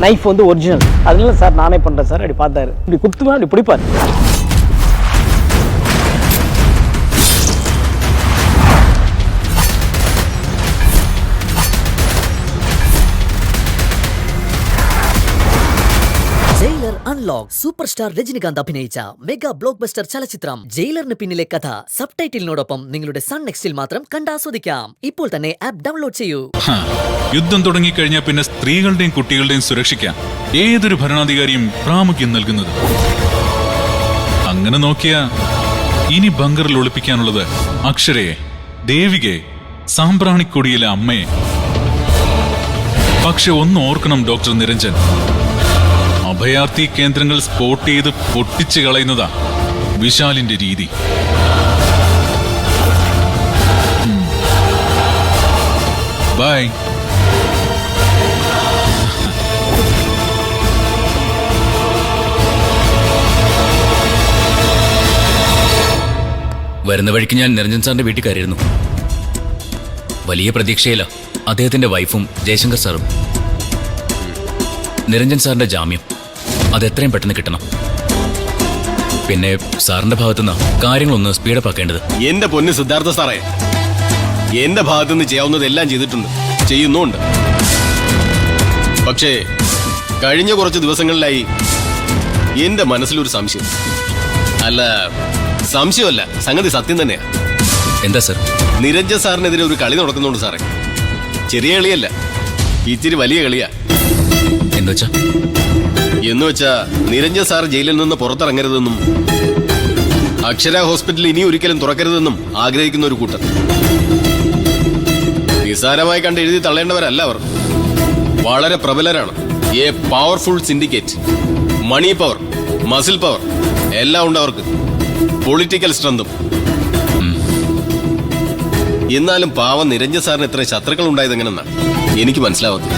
Knife வந்து original. அதனால sir நானே பண்ணுறேன் சார். அப்படி பார்த்தாரு, இப்படி குத்துவேன், அப்படி பிடிப்பார். Jailer unlock superstar Rajinikanth അഭിനയിച്ച മെഗാ ബ്ലോക്ക് ബസ്റ്റർ ചലച്ചിത്രം ജയിലറിന് പിന്നിലെ കഥ സബ്ടൈറ്റിലിനോടൊപ്പം നിങ്ങളുടെ സൺ നെക്സ്റ്റിൽ മാത്രം കണ്ടാസ്വദിക്കാം. ഇപ്പോൾ തന്നെ ആപ്പ് ഡൗൺലോഡ് ചെയ്യൂ. യുദ്ധം തുടങ്ങിക്കഴിഞ്ഞാൽ പിന്നെ സ്ത്രീകളുടെയും കുട്ടികളുടെയും സുരക്ഷയ്ക്ക് ഏതൊരു ഭരണാധികാരിയും പ്രാമുഖ്യം നൽകുന്നത്. അങ്ങനെ നോക്കിയാ ഇനി ബങ്കറിൽ ഒളിപ്പിക്കാനുള്ളത് അക്ഷരയെ, ദേവികയെ, സാമ്പ്രാണിക്കൊടിയിലെ അമ്മയെ. പക്ഷെ ഒന്ന് ഓർക്കണം ഡോക്ടർ നിരഞ്ജൻ, അഭയാർത്ഥി കേന്ദ്രങ്ങൾ സ്പോട്ട് ചെയ്ത് പൊട്ടിച്ചു കളയുന്നതാ വിശാലിന്റെ രീതി. ബൈ. വരുന്ന വഴിക്ക് ഞാൻ നിരഞ്ജൻ സാറിന്റെ വീട്ടിൽ കയറിയിരുന്നു. വലിയ പ്രതീക്ഷയില്ല അദ്ദേഹത്തിന്റെ വൈഫും ജയശങ്കർ സാറും. നിരഞ്ജൻ സാറിന്റെ ജാമ്യം അത് എത്രയും പെട്ടെന്ന് കിട്ടണം. പിന്നെ സാറിന്റെ ഭാഗത്തുനിന്ന് കാര്യങ്ങളൊന്ന് സ്പീഡപ്പ് ആക്കേണ്ടത്. എന്റെ പൊന്ന് സിദ്ധാർത്ഥ സാറേ, എന്റെ ഭാഗത്തുനിന്ന് ചെയ്യാവുന്നതെല്ലാം ചെയ്തിട്ടുണ്ട്, ചെയ്യുന്നുണ്ട്. പക്ഷേ കഴിഞ്ഞ കുറച്ച് ദിവസങ്ങളിലായി എന്റെ മനസ്സിലൊരു സംശയം. അല്ല, സംശയമല്ല, സംഗതി സത്യം തന്നെയാ. എന്താ സർ? നിരഞ്ജൻ സാറിനെതിരെ ഒരു കളി നടക്കുന്നുണ്ട് സാറേ. ചെറിയ കളിയല്ല, ഇച്ചിരി വലിയ കളിയാ. എന്നുവെച്ചാ നിരഞ്ജൻ സാർ ജയിലിൽ നിന്ന് പുറത്തിറങ്ങരുതെന്നും അക്ഷര ഹോസ്പിറ്റൽ ഇനി ഒരിക്കലും തുറക്കരുതെന്നും ആഗ്രഹിക്കുന്ന ഒരു കൂട്ടർ. നിസ്സാരമായി കണ്ട് എഴുതി തള്ളേണ്ടവരല്ല അവർ. വളരെ പ്രബലരാണ്. A powerful syndicate. Money power, muscle power എല്ലാം ഉണ്ട് അവർക്ക്. പൊളിറ്റിക്കൽ സ്ട്രെങ്തും. എന്നാലും പാവം നിരഞ്ജൻ സാറിന് ഇത്ര ശത്രുക്കൾ ഉണ്ടായത് എങ്ങനെന്നാ എനിക്ക് മനസ്സിലാവാത്തത്.